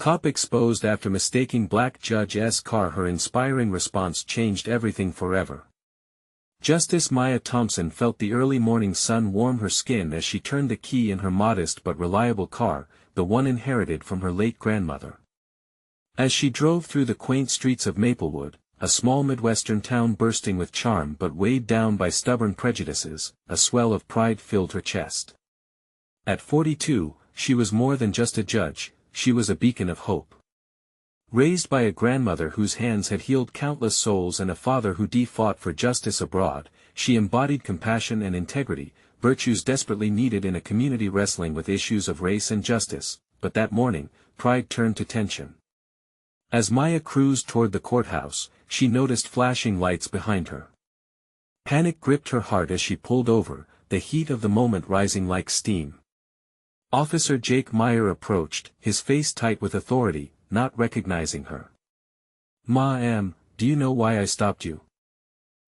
Cop exposed after mistaking black judge's car. Her inspiring response changed everything forever. Justice Maya Thompson felt the early morning sun warm her skin as she turned the key in her modest but reliable car, the one inherited from her late grandmother. As she drove through the quaint streets of Maplewood, a small Midwestern town bursting with charm but weighed down by stubborn prejudices, a swell of pride filled her chest. At 42, she was more than just a judge, she was a beacon of hope. Raised by a grandmother whose hands had healed countless souls and a father who fought for justice abroad, she embodied compassion and integrity, virtues desperately needed in a community wrestling with issues of race and justice. But that morning, pride turned to tension. As Maya cruised toward the courthouse, she noticed flashing lights behind her. Panic gripped her heart as she pulled over, the heat of the moment rising like steam. Officer Jake Meyer approached, his face tight with authority, not recognizing her. "Ma'am, do you know why I stopped you?"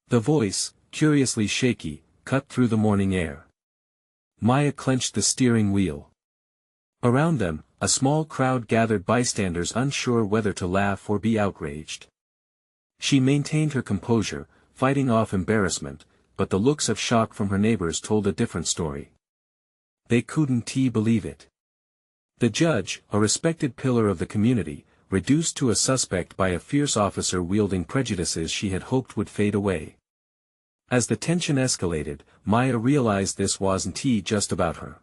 The voice, curiously shaky, cut through the morning air. Maya clenched the steering wheel. Around them, a small crowd gathered, bystanders unsure whether to laugh or be outraged. She maintained her composure, fighting off embarrassment, but the looks of shock from her neighbors told a different story. They couldn't believe it. The judge, a respected pillar of the community, reduced to a suspect by a fierce officer wielding prejudices she had hoped would fade away. As the tension escalated, Maya realized this wasn't just about her.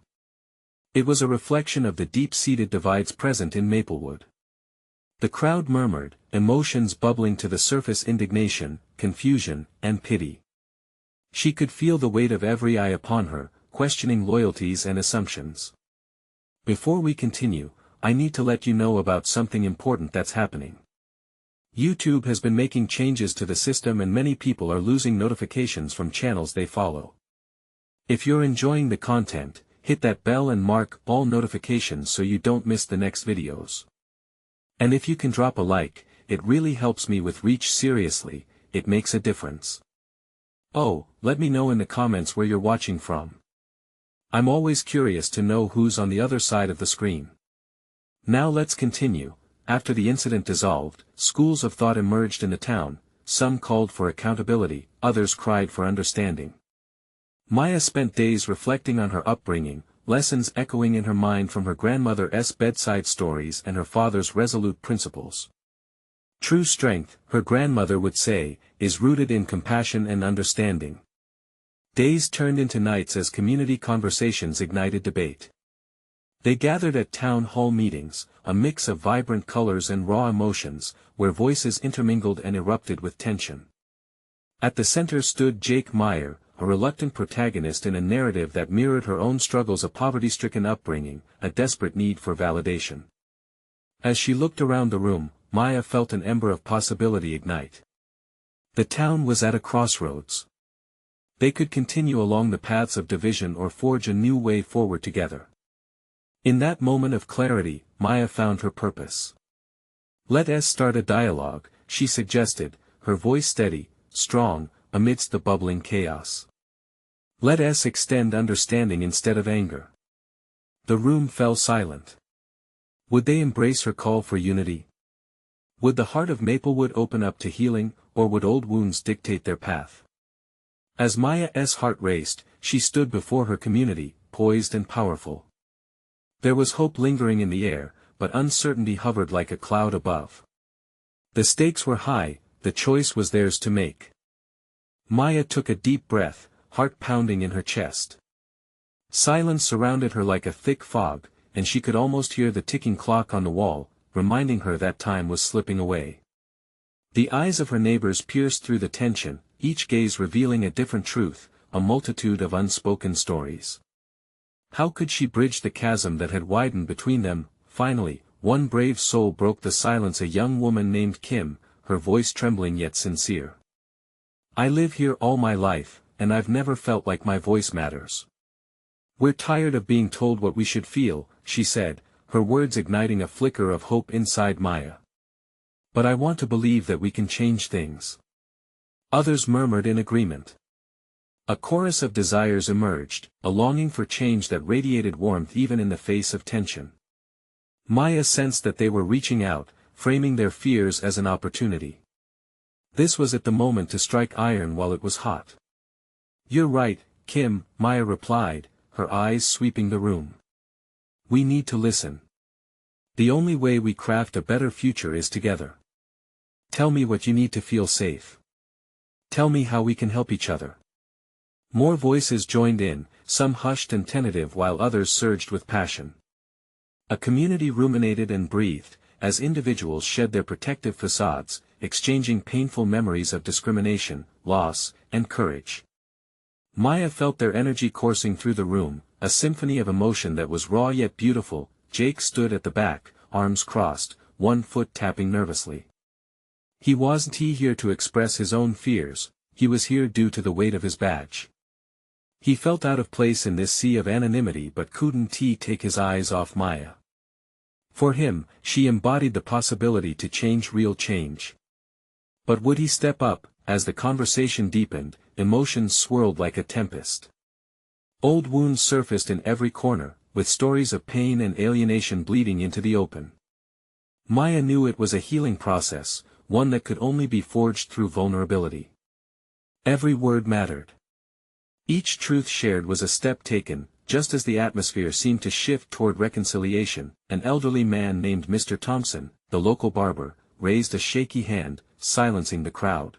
It was a reflection of the deep-seated divides present in Maplewood. The crowd murmured, emotions bubbling to the surface: indignation, confusion, and pity. She could feel the weight of every eye upon her, questioning loyalties and assumptions. Before we continue, I need to let you know about something important that's happening. YouTube has been making changes to the system and many people are losing notifications from channels they follow. If you're enjoying the content, hit that bell and mark all notifications so you don't miss the next videos. And if you can drop a like, it really helps me with reach. Seriously, it makes a difference. Oh, let me know in the comments where you're watching from. I'm always curious to know who's on the other side of the screen. Now let's continue. After the incident dissolved, schools of thought emerged in the town, some called for accountability, others cried for understanding. Maya spent days reflecting on her upbringing, lessons echoing in her mind from her grandmother's bedside stories and her father's resolute principles. True strength, her grandmother would say, is rooted in compassion and understanding. Days turned into nights as community conversations ignited debate. They gathered at town hall meetings, a mix of vibrant colors and raw emotions, where voices intermingled and erupted with tension. At the center stood Jake Meyer, a reluctant protagonist in a narrative that mirrored her own struggles: a poverty-stricken upbringing, a desperate need for validation. As she looked around the room, Maya felt an ember of possibility ignite. The town was at a crossroads. They could continue along the paths of division or forge a new way forward together. In that moment of clarity, Maya found her purpose. "Let us start a dialogue," she suggested, her voice steady, strong, amidst the bubbling chaos. "Let us extend understanding instead of anger." The room fell silent. Would they embrace her call for unity? Would the heart of Maplewood open up to healing, or would old wounds dictate their path? As Maya's heart raced, she stood before her community, poised and powerful. There was hope lingering in the air, but uncertainty hovered like a cloud above. The stakes were high, the choice was theirs to make. Maya took a deep breath, heart pounding in her chest. Silence surrounded her like a thick fog, and she could almost hear the ticking clock on the wall, reminding her that time was slipping away. The eyes of her neighbors pierced through the tension, each gaze revealing a different truth, a multitude of unspoken stories. How could she bridge the chasm that had widened between them? Finally, one brave soul broke the silence: a young woman named Kim, her voice trembling yet sincere. "I live here all my life, and I've never felt like my voice matters. We're tired of being told what we should feel," she said, her words igniting a flicker of hope inside Maya. "But I want to believe that we can change things." Others murmured in agreement. A chorus of desires emerged, a longing for change that radiated warmth even in the face of tension. Maya sensed that they were reaching out, framing their fears as an opportunity. This was at the moment to strike iron while it was hot. "You're right, Kim," Maya replied, her eyes sweeping the room. "We need to listen. The only way we craft a better future is together. Tell me what you need to feel safe. Tell me how we can help each other." More voices joined in, some hushed and tentative while others surged with passion. A community ruminated and breathed, as individuals shed their protective facades, exchanging painful memories of discrimination, loss, and courage. Maya felt their energy coursing through the room, a symphony of emotion that was raw yet beautiful. Jake stood at the back, arms crossed, one foot tapping nervously. He wasn't here to express his own fears, he was here due to the weight of his badge. He felt out of place in this sea of anonymity but couldn't take his eyes off Maya. For him, she embodied the possibility to change real change. But would he step up? As the conversation deepened, emotions swirled like a tempest. Old wounds surfaced in every corner, with stories of pain and alienation bleeding into the open. Maya knew it was a healing process, one that could only be forged through vulnerability. Every word mattered. Each truth shared was a step taken. Just as the atmosphere seemed to shift toward reconciliation, an elderly man named Mr. Thompson, the local barber, raised a shaky hand, silencing the crowd.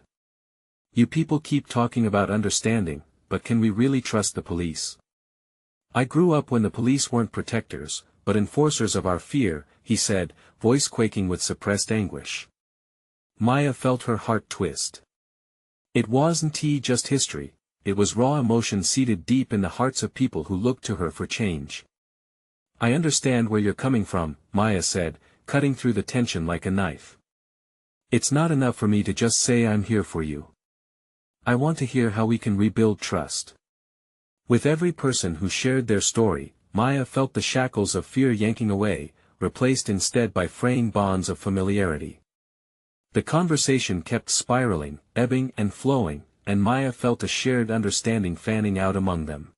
"You people keep talking about understanding, but can we really trust the police? I grew up when the police weren't protectors, but enforcers of our fear," he said, voice quaking with suppressed anguish. Maya felt her heart twist. It wasn't just history. It was raw emotion seated deep in the hearts of people who looked to her for change. "I understand where you're coming from," Maya said, cutting through the tension like a knife. "It's not enough for me to just say I'm here for you. I want to hear how we can rebuild trust." With every person who shared their story, Maya felt the shackles of fear yanking away, replaced instead by fraying bonds of familiarity. The conversation kept spiraling, ebbing and flowing, and Maya felt a shared understanding fanning out among them.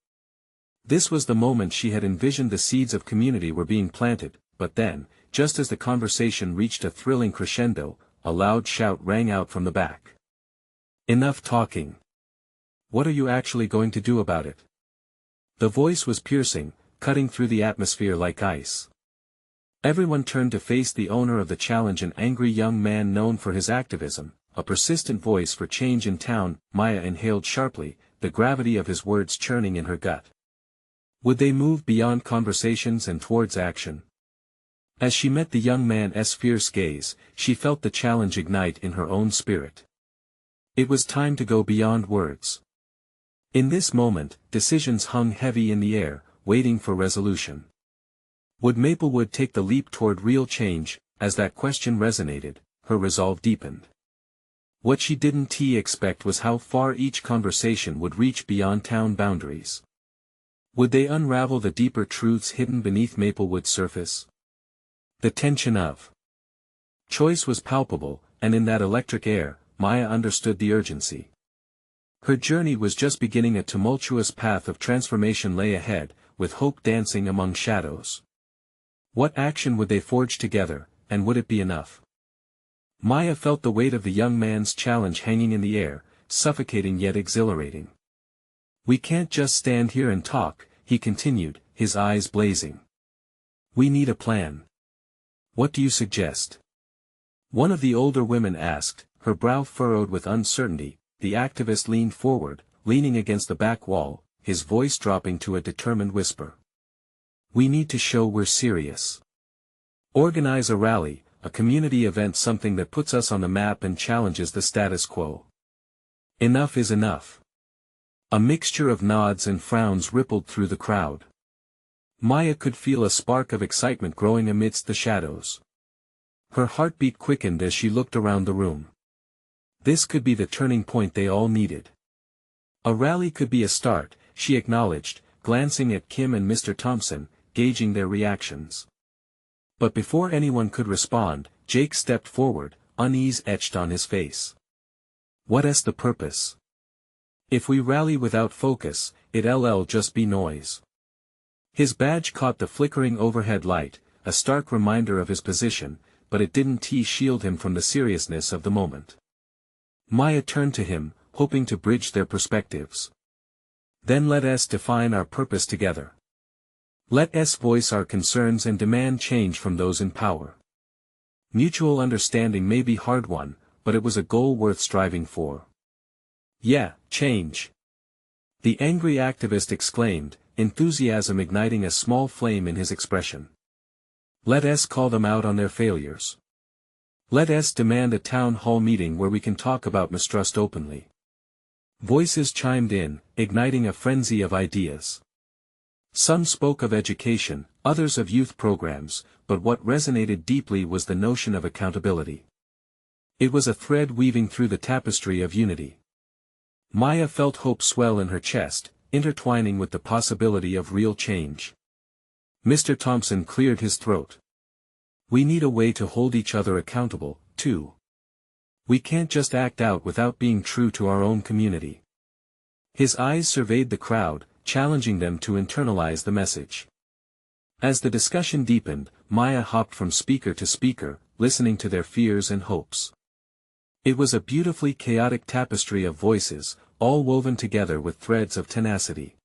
This was the moment she had envisioned. The seeds of community were being planted, but then, just as the conversation reached a thrilling crescendo, a loud shout rang out from the back. "Enough talking. What are you actually going to do about it?" The voice was piercing, cutting through the atmosphere like ice. Everyone turned to face the owner of the challenge, an angry young man known for his activism, a persistent voice for change in town. Maya inhaled sharply, the gravity of his words churning in her gut. Would they move beyond conversations and towards action? As she met the young man's fierce gaze, she felt the challenge ignite in her own spirit. It was time to go beyond words. In this moment, decisions hung heavy in the air, waiting for resolution. Would Maplewood take the leap toward real change? As that question resonated, her resolve deepened. What she didn't expect was how far each conversation would reach beyond town boundaries. Would they unravel the deeper truths hidden beneath Maplewood's surface? The tension of choice was palpable, and in that electric air, Maya understood the urgency. Her journey was just beginning. A tumultuous path of transformation lay ahead, with hope dancing among shadows. What action would they forge together, and would it be enough? Maya felt the weight of the young man's challenge hanging in the air, suffocating yet exhilarating. "We can't just stand here and talk," he continued, his eyes blazing. "We need a plan. What do you suggest?" One of the older women asked, her brow furrowed with uncertainty. The activist leaned forward, leaning against the back wall, his voice dropping to a determined whisper. "We need to show we're serious. Organize a rally, a community event, something that puts us on the map and challenges the status quo. Enough is enough." A mixture of nods and frowns rippled through the crowd. Maya could feel a spark of excitement growing amidst the shadows. Her heartbeat quickened as she looked around the room. This could be the turning point they all needed. A rally could be a start, she acknowledged, glancing at Kim and Mr. Thompson, gauging their reactions. But before anyone could respond, Jake stepped forward, unease etched on his face. "What's the purpose? If we rally without focus, it'll just be noise." His badge caught the flickering overhead light, a stark reminder of his position, but it didn't shield him from the seriousness of the moment. Maya turned to him, hoping to bridge their perspectives. Then let us define our purpose together. Let us voice our concerns and demand change from those in power. Mutual understanding may be hard-won, but it was a goal worth striving for. Yeah, change. The angry activist exclaimed, enthusiasm igniting a small flame in his expression. Let us call them out on their failures. Let us demand a town hall meeting where we can talk about mistrust openly. Voices chimed in, igniting a frenzy of ideas. Some spoke of education, others of youth programs, but what resonated deeply was the notion of accountability. It was a thread weaving through the tapestry of unity. Maya felt hope swell in her chest, intertwining with the possibility of real change. Mr. Thompson cleared his throat. We need a way to hold each other accountable, too. We can't just act out without being true to our own community. His eyes surveyed the crowd, challenging them to internalize the message. As the discussion deepened, Maya hopped from speaker to speaker, listening to their fears and hopes. It was a beautifully chaotic tapestry of voices, all woven together with threads of tenacity.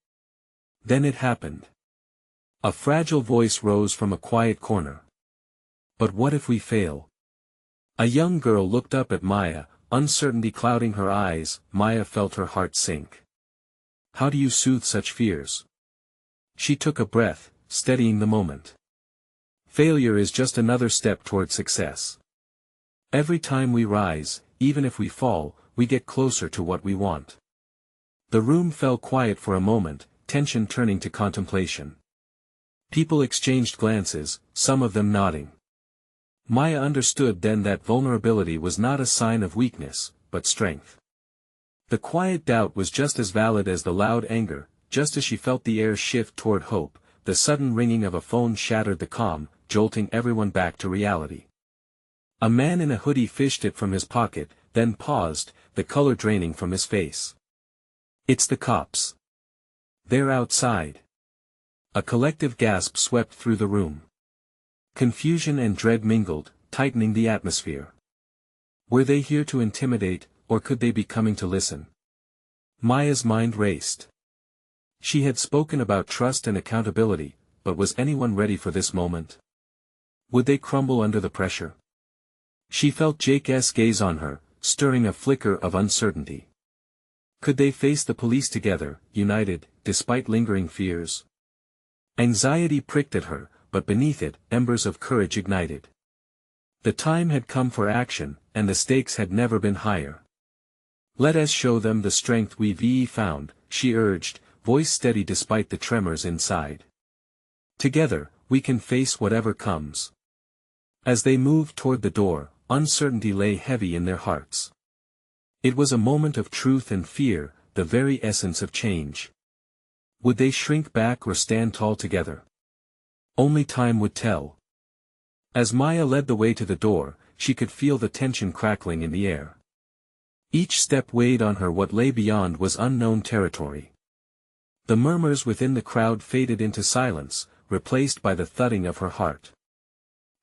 Then it happened. A fragile voice rose from a quiet corner. But what if we fail? A young girl looked up at Maya, uncertainty clouding her eyes. Maya felt her heart sink. How do you soothe such fears? She took a breath, steadying the moment. Failure is just another step toward success. Every time we rise, even if we fall, we get closer to what we want. The room fell quiet for a moment, tension turning to contemplation. People exchanged glances, some of them nodding. Maya understood then that vulnerability was not a sign of weakness, but strength. The quiet doubt was just as valid as the loud anger. Just as she felt the air shift toward hope, the sudden ringing of a phone shattered the calm, jolting everyone back to reality. A man in a hoodie fished it from his pocket, then paused, the color draining from his face. It's the cops. They're outside. A collective gasp swept through the room. Confusion and dread mingled, tightening the atmosphere. Were they here to intimidate, or could they be coming to listen? Maya's mind raced. She had spoken about trust and accountability, but was anyone ready for this moment? Would they crumble under the pressure? She felt Jake's gaze on her, stirring a flicker of uncertainty. Could they face the police together, united, despite lingering fears? Anxiety pricked at her, but beneath it, embers of courage ignited. The time had come for action, and the stakes had never been higher. Let us show them the strength we've found, she urged, voice steady despite the tremors inside. Together, we can face whatever comes. As they moved toward the door, uncertainty lay heavy in their hearts. It was a moment of truth and fear, the very essence of change. Would they shrink back or stand tall together? Only time would tell. As Maya led the way to the door, she could feel the tension crackling in the air. Each step weighed on her. What lay beyond was unknown territory. The murmurs within the crowd faded into silence, replaced by the thudding of her heart.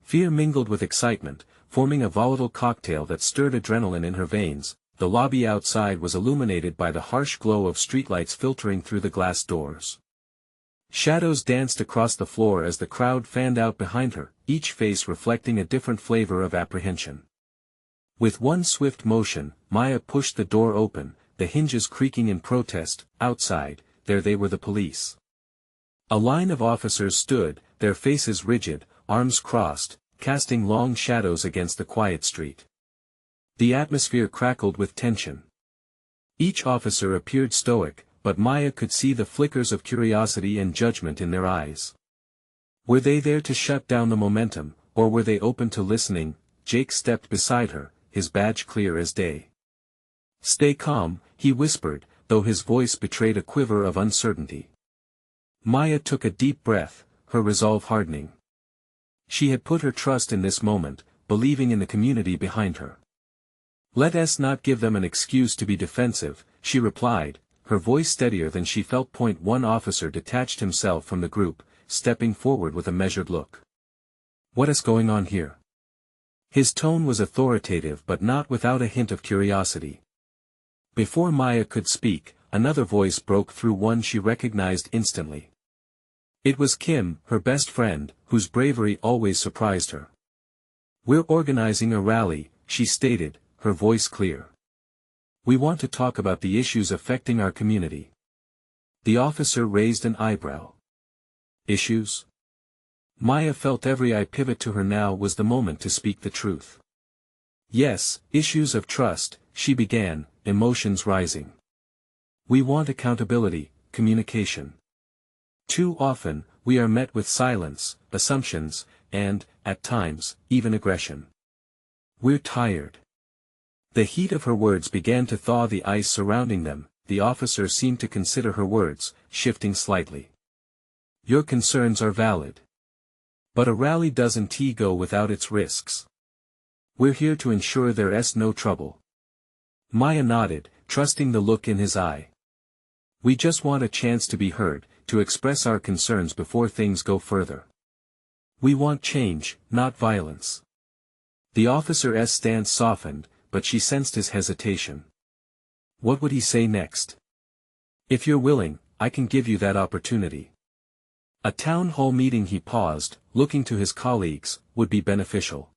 Fear mingled with excitement, forming a volatile cocktail that stirred adrenaline in her veins. The lobby outside was illuminated by the harsh glow of streetlights filtering through the glass doors. Shadows danced across the floor as the crowd fanned out behind her, each face reflecting a different flavor of apprehension. With one swift motion, Maya pushed the door open, the hinges creaking in protest. Outside, there they were, the police. A line of officers stood, their faces rigid, arms crossed, casting long shadows against the quiet street. The atmosphere crackled with tension. Each officer appeared stoic, but Maya could see the flickers of curiosity and judgment in their eyes. Were they there to shut down the momentum, or were they open to listening? Jake stepped beside her, his badge clear as day. Stay calm, he whispered, though his voice betrayed a quiver of uncertainty. Maya took a deep breath, her resolve hardening. She had put her trust in this moment, believing in the community behind her. Let us not give them an excuse to be defensive, she replied, her voice steadier than she felt. One officer detached himself from the group, stepping forward with a measured look. What is going on here? His tone was authoritative but not without a hint of curiosity. Before Maya could speak, another voice broke through, one she recognized instantly. It was Kim, her best friend, whose bravery always surprised her. "We're organizing a rally," she stated, her voice clear. "We want to talk about the issues affecting our community." The officer raised an eyebrow. "Issues?" Maya felt every eye pivot to her. Now was the moment to speak the truth. "Yes, issues of trust," she began, emotions rising. "We want accountability, communication. Too often, we are met with silence, assumptions, and, at times, even aggression. We're tired." The heat of her words began to thaw the ice surrounding them. The officer seemed to consider her words, shifting slightly. "Your concerns are valid. But a rally doesn't go without its risks. We're here to ensure there's no trouble." Maya nodded, trusting the look in his eye. "We just want a chance to be heard, to express our concerns before things go further. We want change, not violence." The officer's stance softened, but she sensed his hesitation. What would he say next? "If you're willing, I can give you that opportunity." A town hall meeting, he paused, looking to his colleagues, would be beneficial.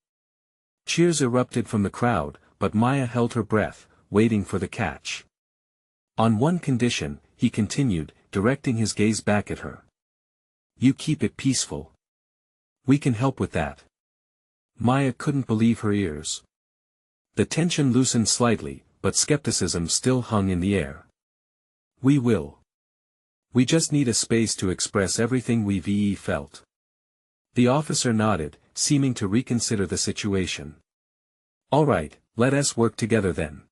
Cheers erupted from the crowd, but Maya held her breath, waiting for the catch. "On one condition," he continued, directing his gaze back at her. "You keep it peaceful. We can help with that." Maya couldn't believe her ears. The tension loosened slightly, but skepticism still hung in the air. "We will. We just need a space to express everything we've felt." The officer nodded, seeming to reconsider the situation. "All right, let us work together then.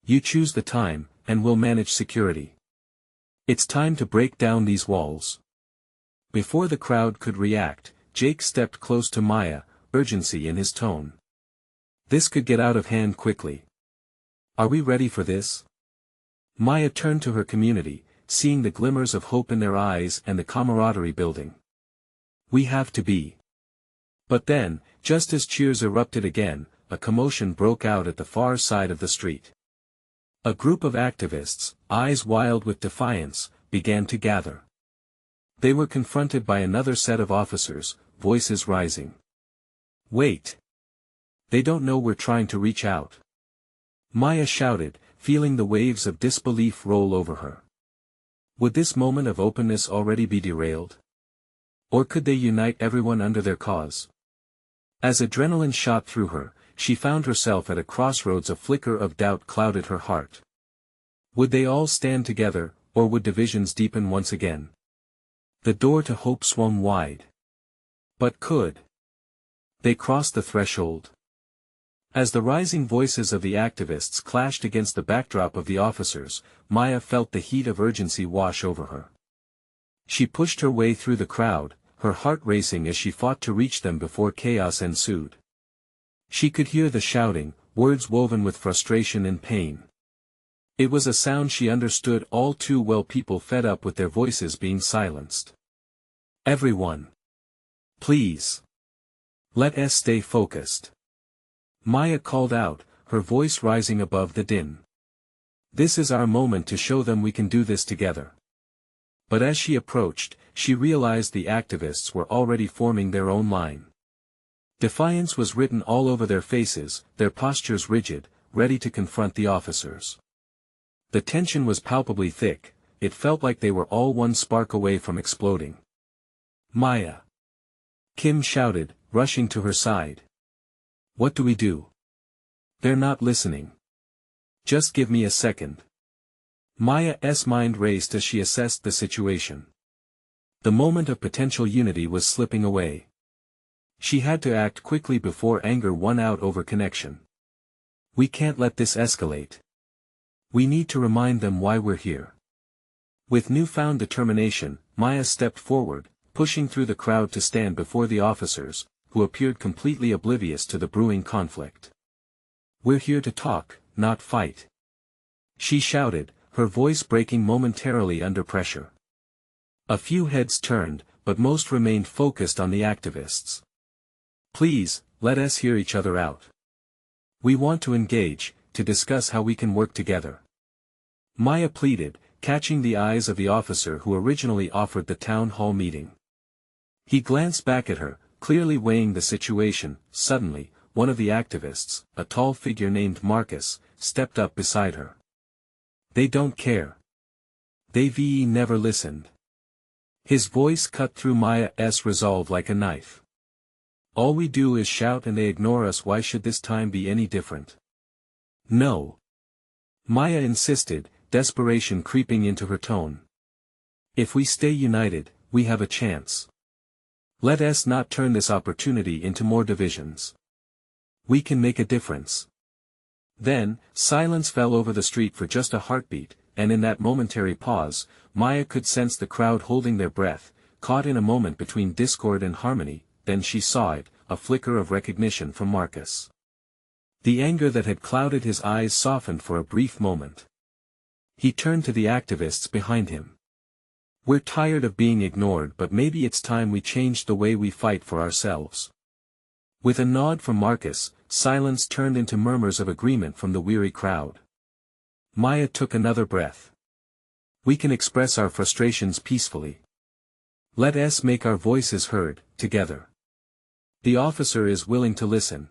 You choose the time, and we'll manage security. It's time to break down these walls." Before the crowd could react, Jake stepped close to Maya, urgency in his tone. "This could get out of hand quickly. Are we ready for this?" Maya turned to her community, seeing the glimmers of hope in their eyes and the camaraderie building. "We have to be." But then, just as cheers erupted again, a commotion broke out at the far side of the street. A group of activists, eyes wild with defiance, began to gather. They were confronted by another set of officers, voices rising. "Wait! They don't know we're trying to reach out." Maya shouted, feeling the waves of disbelief roll over her. Would this moment of openness already be derailed? Or could they unite everyone under their cause? As adrenaline shot through her, she found herself at a crossroads. A flicker of doubt clouded her heart. Would they all stand together, or would divisions deepen once again? The door to hope swung wide. But could they cross the threshold? As the rising voices of the activists clashed against the backdrop of the officers, Maya felt the heat of urgency wash over her. She pushed her way through the crowd, her heart racing as she fought to reach them before chaos ensued. She could hear the shouting, words woven with frustration and pain. It was a sound she understood all too well, people fed up with their voices being silenced. "Everyone! Please! Let us stay focused." Maya called out, her voice rising above the din. "This is our moment to show them we can do this together." But as she approached, she realized the activists were already forming their own line. Defiance was written all over their faces, their postures rigid, ready to confront the officers. The tension was palpably thick, it felt like they were all one spark away from exploding. "Maya!" Kim shouted, rushing to her side. "What do we do? They're not listening. Just give me a second." Maya's mind raced as she assessed the situation. The moment of potential unity was slipping away. She had to act quickly before anger won out over connection. "We can't let this escalate. We need to remind them why we're here." With newfound determination, Maya stepped forward, pushing through the crowd to stand before the officers, who appeared completely oblivious to the brewing conflict. "We're here to talk, not fight," she shouted, her voice breaking momentarily under pressure. A few heads turned, but most remained focused on the activists. Please, let us hear each other out. We want to engage, to discuss how we can work together. Maya pleaded, catching the eyes of the officer who originally offered the town hall meeting. He glanced back at her, clearly weighing the situation. Suddenly, one of the activists, a tall figure named Marcus, stepped up beside her. They don't care. They've never listened. His voice cut through Maya's resolve like a knife. All we do is shout and they ignore us. Why should this time be any different? No. Maya insisted, desperation creeping into her tone. If we stay united, we have a chance. Let us not turn this opportunity into more divisions. We can make a difference. Then, silence fell over the street for just a heartbeat, and in that momentary pause, Maya could sense the crowd holding their breath, caught in a moment between discord and harmony. Then she saw it, a flicker of recognition from Marcus. The anger that had clouded his eyes softened for a brief moment. He turned to the activists behind him. We're tired of being ignored, but maybe it's time we changed the way we fight for ourselves. With a nod from Marcus, silence turned into murmurs of agreement from the weary crowd. Maya took another breath. We can express our frustrations peacefully. Let us make our voices heard, together. The officer is willing to listen.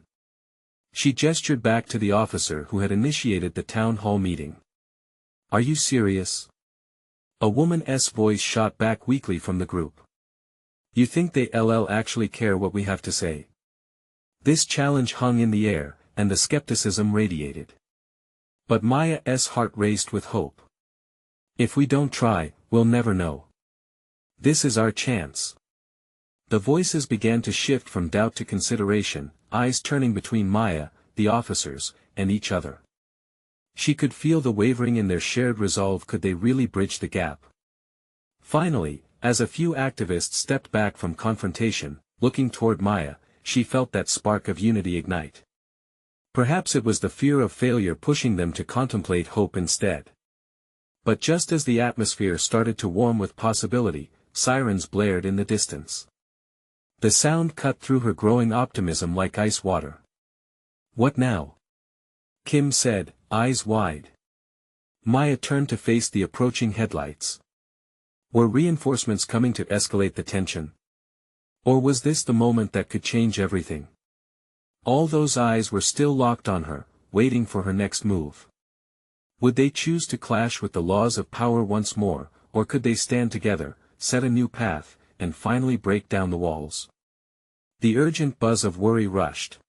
She gestured back to the officer who had initiated the town hall meeting. Are you serious? A woman's voice shot back weakly from the group. You think they'll actually care what we have to say? This challenge hung in the air, and the skepticism radiated. But Maya's heart raced with hope. If we don't try, we'll never know. This is our chance. The voices began to shift from doubt to consideration, eyes turning between Maya, the officers, and each other. She could feel the wavering in their shared resolve. Could they really bridge the gap? Finally, as a few activists stepped back from confrontation, looking toward Maya, she felt that spark of unity ignite. Perhaps it was the fear of failure pushing them to contemplate hope instead. But just as the atmosphere started to warm with possibility, sirens blared in the distance. The sound cut through her growing optimism like ice water. What now? Kim said, eyes wide. Maya turned to face the approaching headlights. Were reinforcements coming to escalate the tension? Or was this the moment that could change everything? All those eyes were still locked on her, waiting for her next move. Would they choose to clash with the laws of power once more, or could they stand together, set a new path, and finally break down the walls? The urgent buzz of worry rushed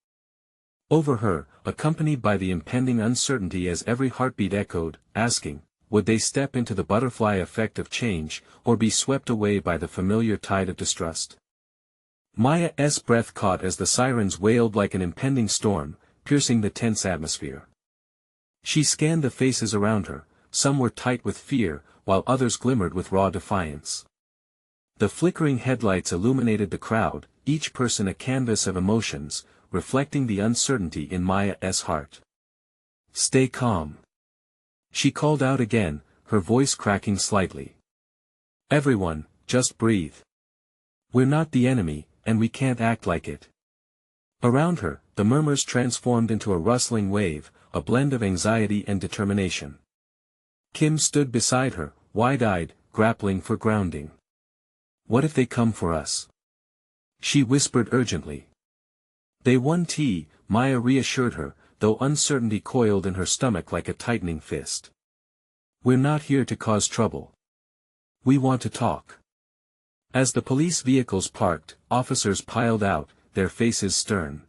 over her, accompanied by the impending uncertainty as every heartbeat echoed, asking, would they step into the butterfly effect of change, or be swept away by the familiar tide of distrust? Maya's breath caught as the sirens wailed like an impending storm, piercing the tense atmosphere. She scanned the faces around her, some were tight with fear, while others glimmered with raw defiance. The flickering headlights illuminated the crowd, each person a canvas of emotions, reflecting the uncertainty in Maya's heart. Stay calm. She called out again, her voice cracking slightly. Everyone, just breathe. We're not the enemy, and we can't act like it. Around her, the murmurs transformed into a rustling wave, a blend of anxiety and determination. Kim stood beside her, wide-eyed, grappling for grounding. What if they come for us? She whispered urgently. They won't, Maya reassured her, though uncertainty coiled in her stomach like a tightening fist. We're not here to cause trouble. We want to talk. As the police vehicles parked, officers piled out, their faces stern.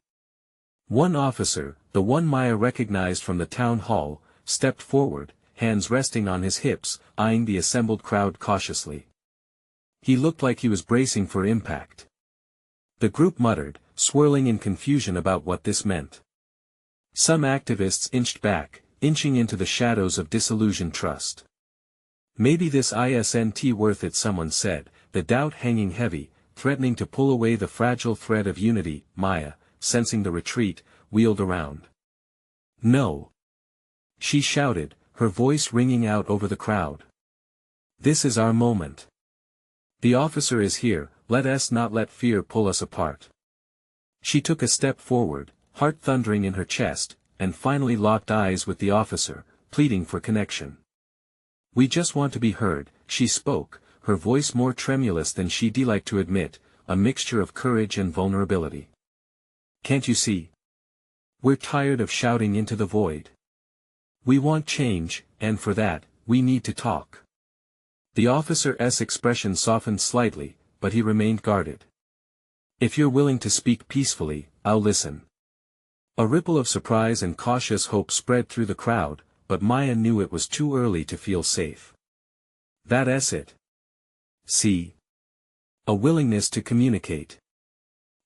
One officer, the one Maya recognized from the town hall, stepped forward, hands resting on his hips, eyeing the assembled crowd cautiously. He looked like he was bracing for impact. The group muttered, swirling in confusion about what this meant. Some activists inched back, inching into the shadows of disillusioned trust. Maybe this isn't worth it, someone said, the doubt hanging heavy, threatening to pull away the fragile thread of unity. Maya, sensing the retreat, wheeled around. No! She shouted, her voice ringing out over the crowd. This is our moment. The officer is here, let us not let fear pull us apart. She took a step forward, heart thundering in her chest, and finally locked eyes with the officer, pleading for connection. "We just want to be heard," she spoke, her voice more tremulous than she'd like to admit, a mixture of courage and vulnerability. "Can't you see? We're tired of shouting into the void. We want change, and for that, we need to talk." The officer's expression softened slightly, but he remained guarded. "If you're willing to speak peacefully, I'll listen." A ripple of surprise and cautious hope spread through the crowd, but Maya knew it was too early to feel safe. That's it. See? A willingness to communicate.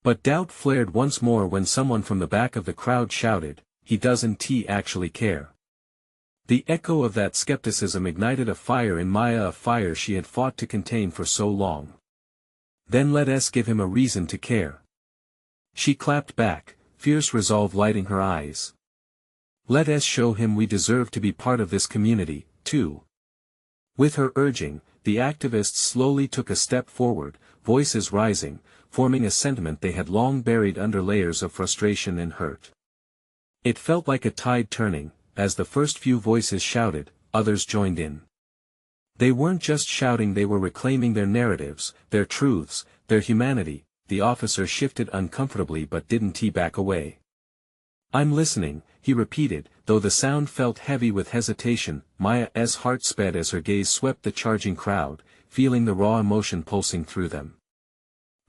But doubt flared once more when someone from the back of the crowd shouted, "He doesn't actually care." The echo of that skepticism ignited a fire in Maya, a fire she had fought to contain for so long. "Then let us give him a reason to care." She clapped back, fierce resolve lighting her eyes. "Let us show him we deserve to be part of this community, too." With her urging, the activists slowly took a step forward, voices rising, forming a sentiment they had long buried under layers of frustration and hurt. It felt like a tide turning. As the first few voices shouted, others joined in. They weren't just shouting, they were reclaiming their narratives, their truths, their humanity. The officer shifted uncomfortably but didn't back away. "I'm listening," he repeated, though the sound felt heavy with hesitation. Maya's heart sped as her gaze swept the charging crowd, feeling the raw emotion pulsing through them.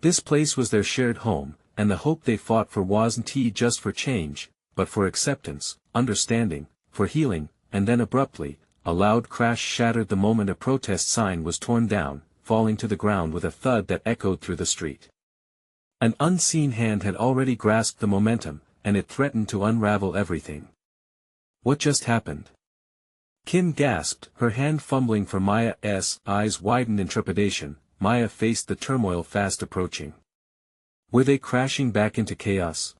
This place was their shared home, and the hope they fought for wasn't just for change, but for acceptance, understanding, for healing. And then abruptly, a loud crash shattered the moment a protest sign was torn down, falling to the ground with a thud that echoed through the street. An unseen hand had already grasped the momentum, and it threatened to unravel everything. "What just happened?" Kim gasped, her hand fumbling for Maya's. Eyes widened in trepidation. Maya faced the turmoil fast approaching. Were they crashing back into chaos?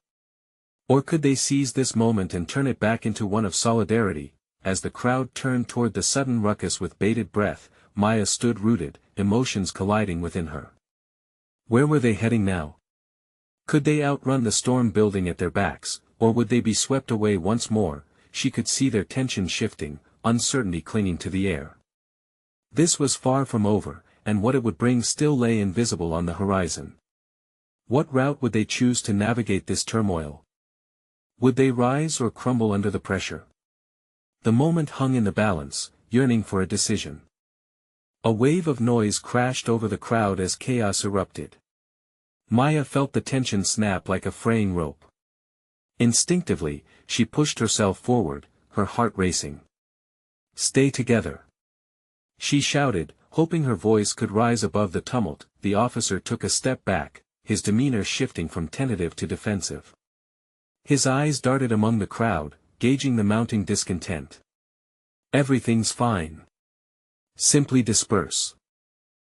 Or could they seize this moment and turn it back into one of solidarity? As the crowd turned toward the sudden ruckus with bated breath, Maya stood rooted, emotions colliding within her. Where were they heading now? Could they outrun the storm building at their backs, or would they be swept away once more? She could see their tension shifting, uncertainty clinging to the air. This was far from over, and what it would bring still lay invisible on the horizon. What route would they choose to navigate this turmoil? Would they rise or crumble under the pressure? The moment hung in the balance, yearning for a decision. A wave of noise crashed over the crowd as chaos erupted. Maya felt the tension snap like a fraying rope. Instinctively, she pushed herself forward, her heart racing. "Stay together!" she shouted, hoping her voice could rise above the tumult. The officer took a step back, his demeanor shifting from tentative to defensive. His eyes darted among the crowd, gauging the mounting discontent. "Everything's fine. Simply disperse,"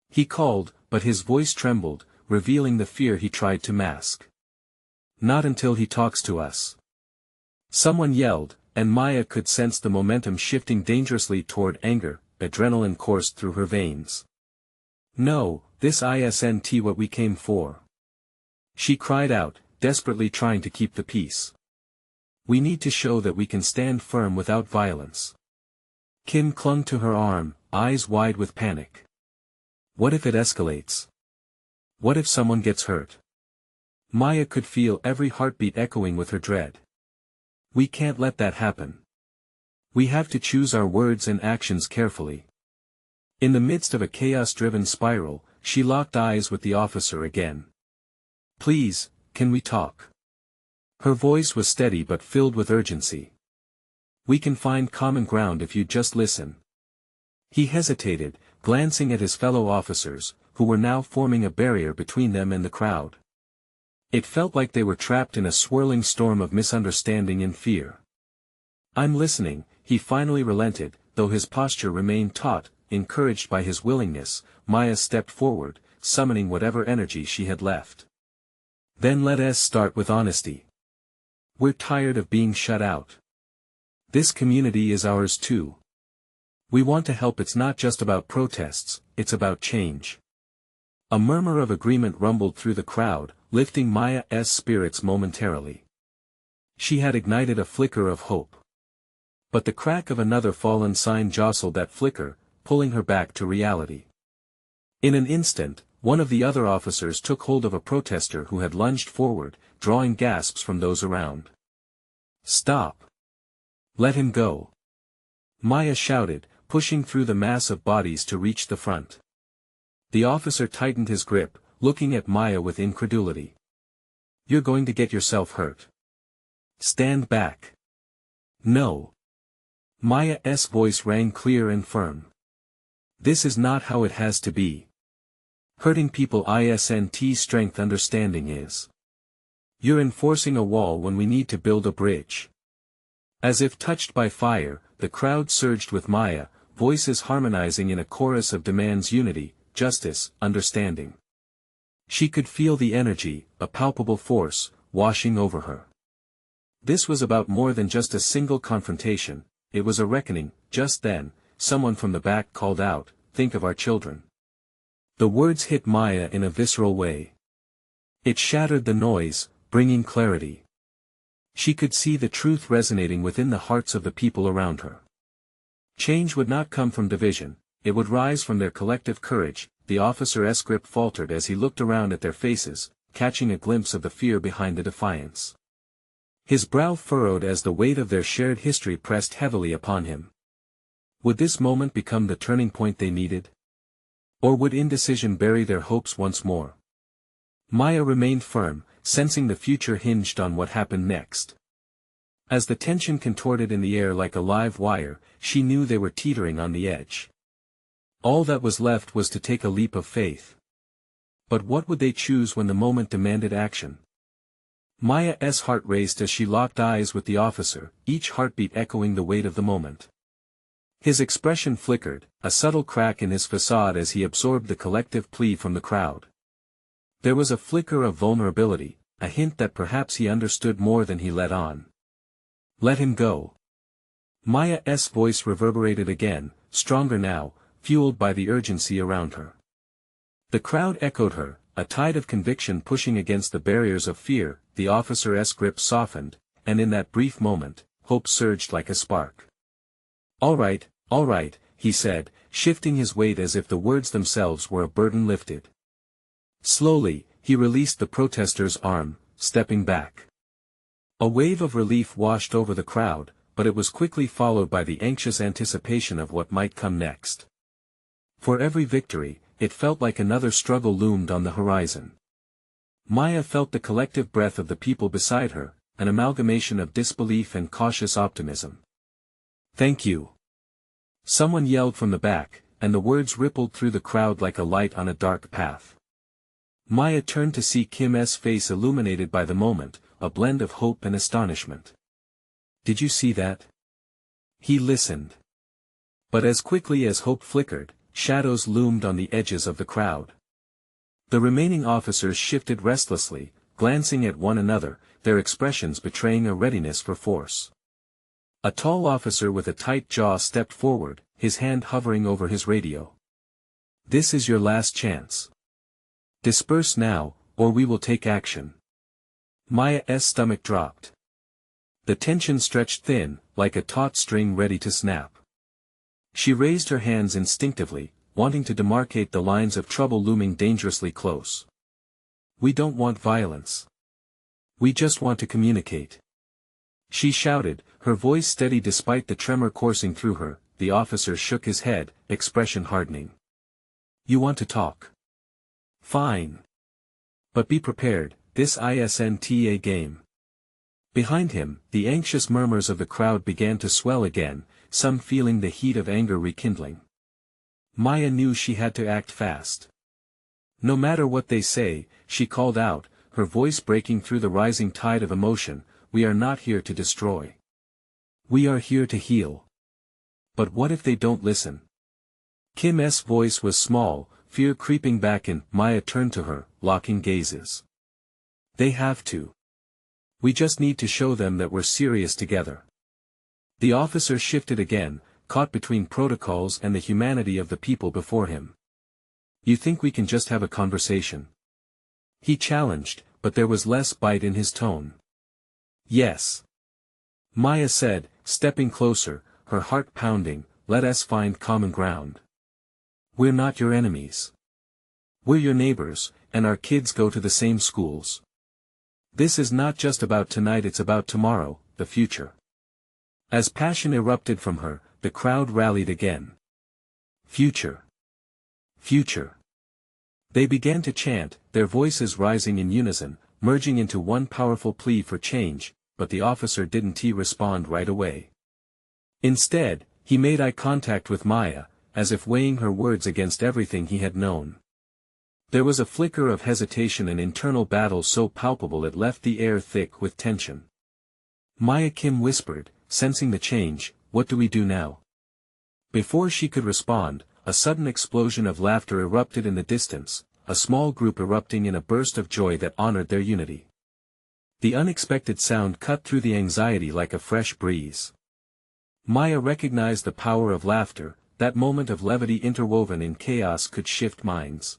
he called, but his voice trembled, revealing the fear he tried to mask. "Not until he talks to us," someone yelled, and Maya could sense the momentum shifting dangerously toward anger. Adrenaline coursed through her veins. "No, this isn't what we came for," she cried out, desperately trying to keep the peace. "We need to show that we can stand firm without violence." Kim clung to her arm, eyes wide with panic. What if it escalates? What if someone gets hurt? Maya could feel every heartbeat echoing with her dread. "We can't let that happen. We have to choose our words and actions carefully." In the midst of a chaos-driven spiral, she locked eyes with the officer again. "Please, can we talk?" Her voice was steady but filled with urgency. "We can find common ground if you just listen." He hesitated, glancing at his fellow officers, who were now forming a barrier between them and the crowd. It felt like they were trapped in a swirling storm of misunderstanding and fear. "I'm listening," he finally relented, though his posture remained taut. Encouraged by his willingness, Maya stepped forward, summoning whatever energy she had left. "Then let us start with honesty. We're tired of being shut out. This community is ours too. We want to help. It's not just about protests, it's about change." A murmur of agreement rumbled through the crowd, lifting Maya's spirits momentarily. She had ignited a flicker of hope. But the crack of another fallen sign jostled that flicker, pulling her back to reality. In an instant, one of the other officers took hold of a protester who had lunged forward, drawing gasps from those around. "Stop! Let him go!" Maya shouted, pushing through the mass of bodies to reach the front. The officer tightened his grip, looking at Maya with incredulity. "You're going to get yourself hurt. Stand back." "No." Maya's voice rang clear and firm. "This is not how it has to be. Hurting people isn't strength, understanding is. You're enforcing a wall when we need to build a bridge." As if touched by fire, the crowd surged with Maya, voices harmonizing in a chorus of demands: unity, justice, understanding. She could feel the energy, a palpable force, washing over her. This was about more than just a single confrontation, it was a reckoning. Just then, someone from the back called out, "Think of our children." The words hit Maya in a visceral way. It shattered the noise, bringing clarity. She could see the truth resonating within the hearts of the people around her. Change would not come from division, it would rise from their collective courage. The officer's grip faltered as he looked around at their faces, catching a glimpse of the fear behind the defiance. His brow furrowed as the weight of their shared history pressed heavily upon him. Would this moment become the turning point they needed? Or would indecision bury their hopes once more? Maya remained firm, sensing the future hinged on what happened next. As the tension contorted in the air like a live wire, she knew they were teetering on the edge. All that was left was to take a leap of faith. But what would they choose when the moment demanded action? Maya's heart raced as she locked eyes with the officer, each heartbeat echoing the weight of the moment. His expression flickered, a subtle crack in his facade as he absorbed the collective plea from the crowd. There was a flicker of vulnerability, a hint that perhaps he understood more than he let on. "Let him go." Maya's voice reverberated again, stronger now, fueled by the urgency around her. The crowd echoed her, a tide of conviction pushing against the barriers of fear. The officer's grip softened, and in that brief moment, hope surged like a spark. All right," he said, shifting his weight as if the words themselves were a burden lifted. Slowly, he released the protester's arm, stepping back. A wave of relief washed over the crowd, but it was quickly followed by the anxious anticipation of what might come next. For every victory, it felt like another struggle loomed on the horizon. Maya felt the collective breath of the people beside her, an amalgamation of disbelief and cautious optimism. "Thank you." Someone yelled from the back, and the words rippled through the crowd like a light on a dark path. Maya turned to see Kim's face illuminated by the moment, a blend of hope and astonishment. "Did you see that?" He listened. But as quickly as hope flickered, shadows loomed on the edges of the crowd. The remaining officers shifted restlessly, glancing at one another, their expressions betraying a readiness for force. A tall officer with a tight jaw stepped forward, his hand hovering over his radio. "This is your last chance. Disperse now, or we will take action." Maya's stomach dropped. The tension stretched thin, like a taut string ready to snap. She raised her hands instinctively, wanting to demarcate the lines of trouble looming dangerously close. "We don't want violence. We just want to communicate." She shouted, her voice steady despite the tremor coursing through her. The officer shook his head, expression hardening. "You want to talk? Fine. But be prepared, this isn't a game." Behind him, the anxious murmurs of the crowd began to swell again, some feeling the heat of anger rekindling. Maya knew she had to act fast. "No matter what they say," she called out, her voice breaking through the rising tide of emotion, "we are not here to destroy. We are here to heal." "But what if they don't listen?" Kim's voice was small, fear creeping back in. Maya turned to her, locking gazes. "They have to. We just need to show them that we're serious together." The officer shifted again, caught between protocols and the humanity of the people before him. "You think we can just have a conversation?" He challenged, but there was less bite in his tone. "Yes," Maya said, stepping closer, her heart pounding, "let us find common ground. We're not your enemies. We're your neighbors, and our kids go to the same schools. This is not just about tonight, it's about tomorrow, the future." As passion erupted from her, the crowd rallied again. "Future. Future." They began to chant, their voices rising in unison, merging into one powerful plea for change, but the officer didn't respond right away. Instead, he made eye contact with Maya, as if weighing her words against everything he had known. There was a flicker of hesitation, an internal battle so palpable it left the air thick with tension. "Maya," Kim whispered, sensing the change, "what do we do now?" Before she could respond, a sudden explosion of laughter erupted in the distance, a small group erupting in a burst of joy that honored their unity. The unexpected sound cut through the anxiety like a fresh breeze. Maya recognized the power of laughter, that moment of levity interwoven in chaos could shift minds.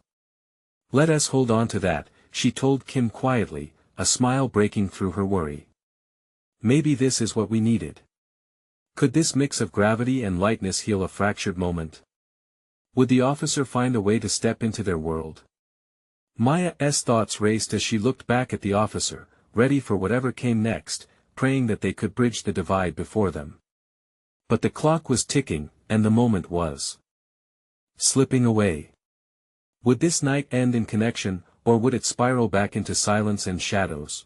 "Let us hold on to that," she told Kim quietly, a smile breaking through her worry. "Maybe this is what we needed. Could this mix of gravity and lightness heal a fractured moment? Would the officer find a way to step into their world?" Maya's thoughts raced as she looked back at the officer, ready for whatever came next, praying that they could bridge the divide before them. But the clock was ticking, and the moment was slipping away. Would this night end in connection, or would it spiral back into silence and shadows?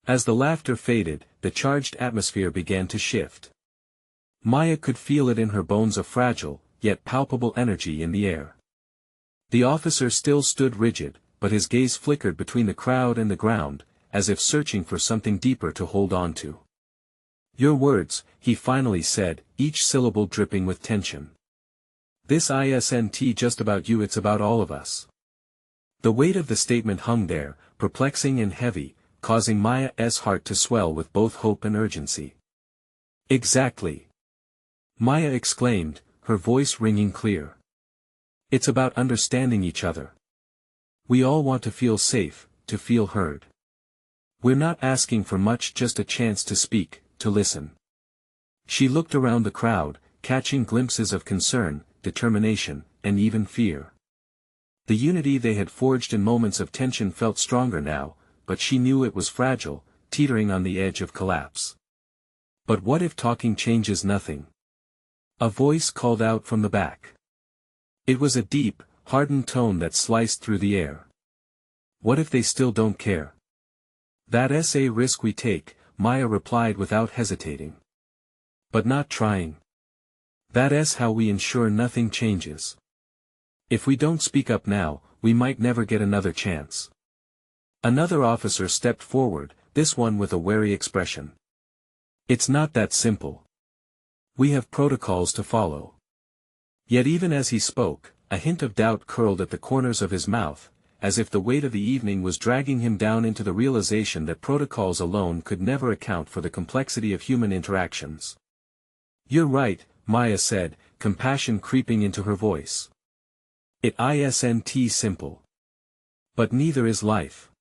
As the laughter faded, the charged atmosphere began to shift. Maya could feel it in her bones, a fragile, yet palpable energy in the air. The officer still stood rigid, but his gaze flickered between the crowd and the ground, as if searching for something deeper to hold on to. "Your words," he finally said, each syllable dripping with tension. "This isn't just about you, it's about all of us." The weight of the statement hung there, perplexing and heavy, causing Maya's heart to swell with both hope and urgency. "Exactly," Maya exclaimed, her voice ringing clear. "It's about understanding each other. We all want to feel safe, to feel heard. We're not asking for much, just a chance to speak, to listen." She looked around the crowd, catching glimpses of concern, determination, and even fear. The unity they had forged in moments of tension felt stronger now, but she knew it was fragile, teetering on the edge of collapse. "But what if talking changes nothing?" A voice called out from the back. It was a deep, hardened tone that sliced through the air. "What if they still don't care?" "That's a risk we take," Maya replied without hesitating. "But not trying. That's how we ensure nothing changes. If we don't speak up now, we might never get another chance." Another officer stepped forward, this one with a wary expression. "It's not that simple. We have protocols to follow." Yet even as he spoke, a hint of doubt curled at the corners of his mouth, as if the weight of the evening was dragging him down into the realization that protocols alone could never account for the complexity of human interactions. "You're right," Maya said, compassion creeping into her voice. "It isn't simple. But neither is life.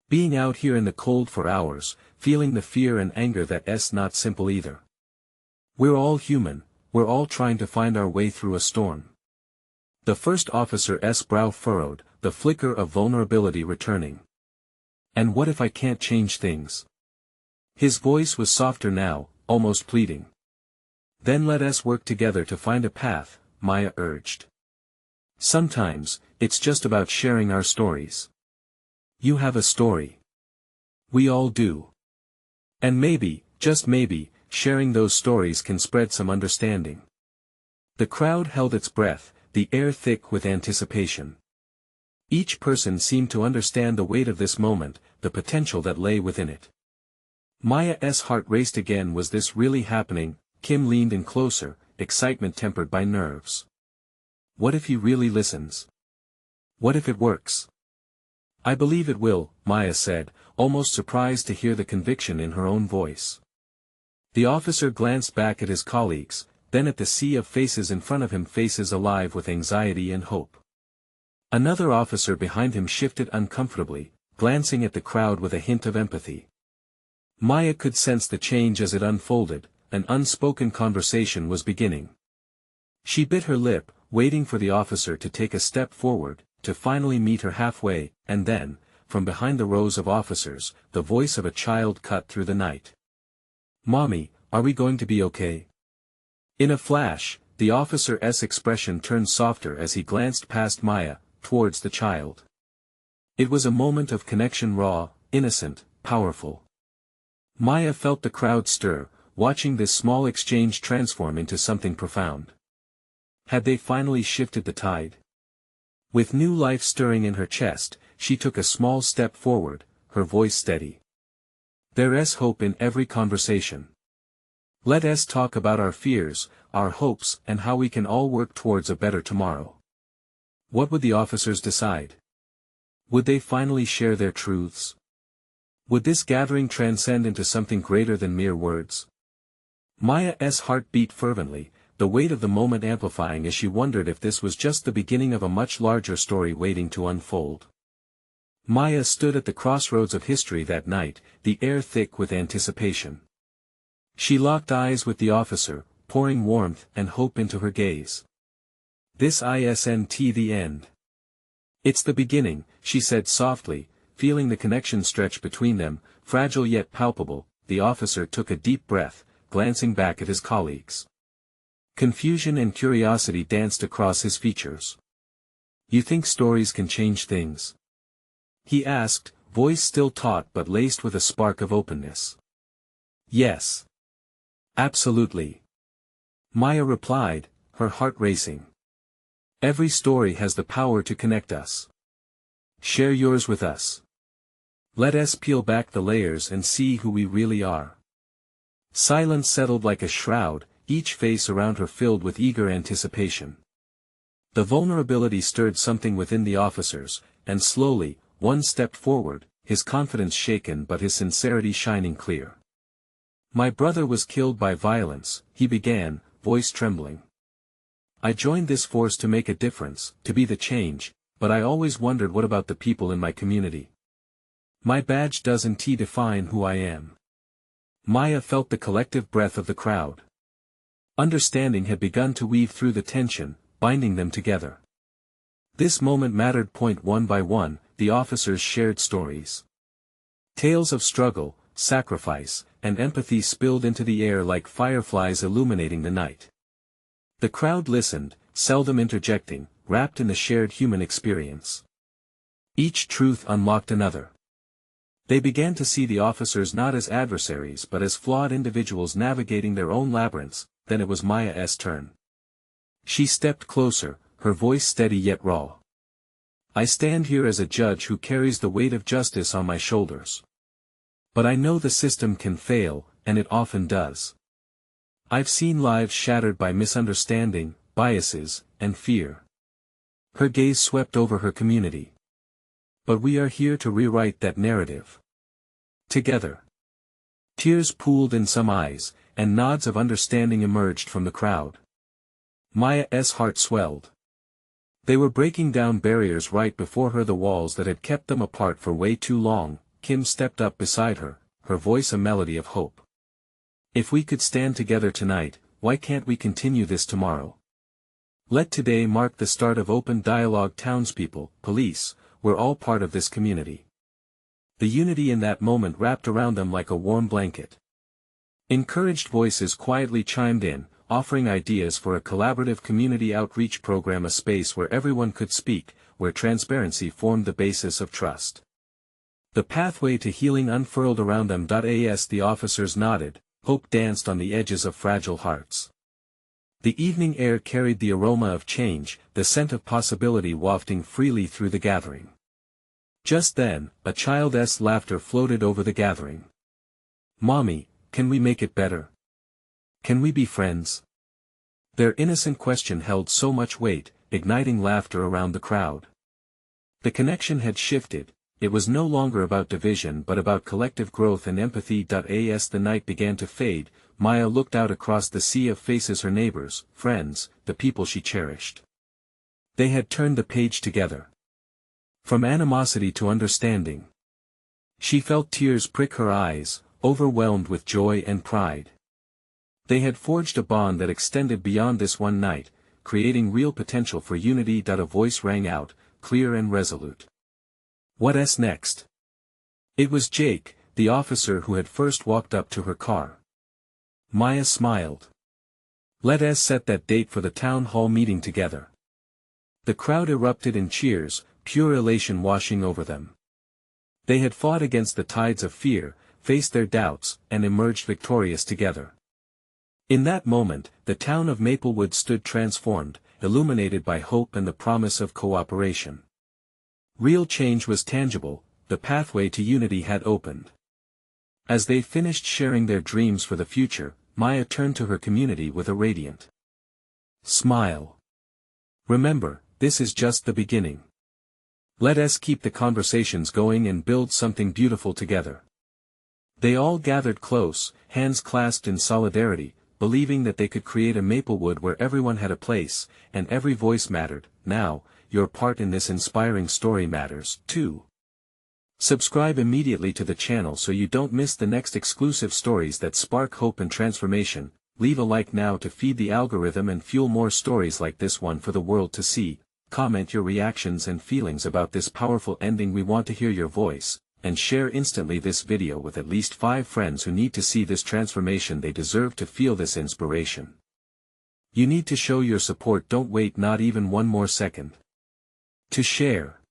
Being out here in the cold for hours, feeling the fear and anger, that's not simple either. We're all human, we're all trying to find our way through a storm." The first officer's brow furrowed, the flicker of vulnerability returning. "And what if I can't change things?" His voice was softer now, almost pleading. "Then let us work together to find a path," Maya urged. "Sometimes, it's just about sharing our stories. You have a story. We all do. And maybe, just maybe, sharing those stories can spread some understanding." The crowd held its breath, the air thick with anticipation. Each person seemed to understand the weight of this moment, the potential that lay within it. Maya's heart raced again. Was this really happening? Kim leaned in closer, excitement tempered by nerves. "What if he really listens? What if it works?" "I believe it will," Maya said, almost surprised to hear the conviction in her own voice. The officer glanced back at his colleagues, then at the sea of faces in front of him, faces alive with anxiety and hope. Another officer behind him shifted uncomfortably, glancing at the crowd with a hint of empathy. Maya could sense the change as it unfolded, an unspoken conversation was beginning. She bit her lip, waiting for the officer to take a step forward, to finally meet her halfway, and then, from behind the rows of officers, the voice of a child cut through the night. "Mommy, are we going to be okay?" In a flash, the officer's expression turned softer as he glanced past Maya, towards the child. It was a moment of connection, raw, innocent, powerful. Maya felt the crowd stir, watching this small exchange transform into something profound. Had they finally shifted the tide? With new life stirring in her chest, she took a small step forward, her voice steady. "There's hope in every conversation. Let us talk about our fears, our hopes, and how we can all work towards a better tomorrow." What would the officers decide? Would they finally share their truths? Would this gathering transcend into something greater than mere words? Maya's heart beat fervently, the weight of the moment amplifying as she wondered if this was just the beginning of a much larger story waiting to unfold. Maya stood at the crossroads of history that night, the air thick with anticipation. She locked eyes with the officer, pouring warmth and hope into her gaze. "This isn't the end. It's the beginning," she said softly, feeling the connection stretch between them, fragile yet palpable. The officer took a deep breath, glancing back at his colleagues. Confusion and curiosity danced across his features. "You think stories can change things?" he asked, voice still taut but laced with a spark of openness. "Yes. Absolutely." Maya replied, her heart racing. "Every story has the power to connect us. Share yours with us. Let us peel back the layers and see who we really are." Silence settled like a shroud, each face around her filled with eager anticipation. The vulnerability stirred something within the officers, and slowly, one stepped forward, his confidence shaken but his sincerity shining clear. "My brother was killed by violence," he began, voice trembling. "I joined this force to make a difference, to be the change, but I always wondered, what about the people in my community? My badge doesn't define who I am." Maya felt the collective breath of the crowd. Understanding had begun to weave through the tension, binding them together. This moment mattered. One by one, the officers shared stories. Tales of struggle, sacrifice, and empathy spilled into the air like fireflies illuminating the night. The crowd listened, seldom interjecting, wrapped in the shared human experience. Each truth unlocked another. They began to see the officers not as adversaries but as flawed individuals navigating their own labyrinths. Then it was Maya's turn. She stepped closer, her voice steady yet raw. "I stand here as a judge who carries the weight of justice on my shoulders. But I know the system can fail, and it often does. I've seen lives shattered by misunderstanding, biases, and fear." Her gaze swept over her community. "But we are here to rewrite that narrative. Together." Tears pooled in some eyes, and nods of understanding emerged from the crowd. Maya's heart swelled. They were breaking down barriers right before her, the walls that had kept them apart for way too long. Kim stepped up beside her, her voice a melody of hope. "If we could stand together tonight, why can't we continue this tomorrow? Let today mark the start of open dialogue." Townspeople, police, were all part of this community. The unity in that moment wrapped around them like a warm blanket. Encouraged voices quietly chimed in, offering ideas for a collaborative community outreach program, a space where everyone could speak, where transparency formed the basis of trust. The pathway to healing unfurled around them. As the officers nodded, hope danced on the edges of fragile hearts. The evening air carried the aroma of change, the scent of possibility wafting freely through the gathering. Just then, a child's laughter floated over the gathering. "Mommy, can we make it better? Can we be friends?" Their innocent question held so much weight, igniting laughter around the crowd. The connection had shifted. It was no longer about division but about collective growth and empathy. As the night began to fade, Maya looked out across the sea of faces, her neighbors, friends, the people she cherished. They had turned the page together. From animosity to understanding. She felt tears prick her eyes, overwhelmed with joy and pride. They had forged a bond that extended beyond this one night, creating real potential for unity. A voice rang out, clear and resolute. "What's next?" It was Jake, the officer who had first walked up to her car. Maya smiled. "Let's set that date for the town hall meeting together." The crowd erupted in cheers, pure elation washing over them. They had fought against the tides of fear, faced their doubts, and emerged victorious together. In that moment, the town of Maplewood stood transformed, illuminated by hope and the promise of cooperation. Real change was tangible, the pathway to unity had opened. As they finished sharing their dreams for the future, Maya turned to her community with a radiant smile. "Remember, this is just the beginning. Let us keep the conversations going and build something beautiful together." They all gathered close, hands clasped in solidarity, believing that they could create a Maplewood where everyone had a place, and every voice mattered. Now, your part in this inspiring story matters, too. Subscribe immediately to the channel so you don't miss the next exclusive stories that spark hope and transformation. Leave a like now to feed the algorithm and fuel more stories like this one for the world to see. Comment your reactions and feelings about this powerful ending. We want to hear your voice, and share instantly this video with at least 5 friends who need to see this transformation. They deserve to feel this inspiration. You need to show your support. Don't wait not even one more second to share.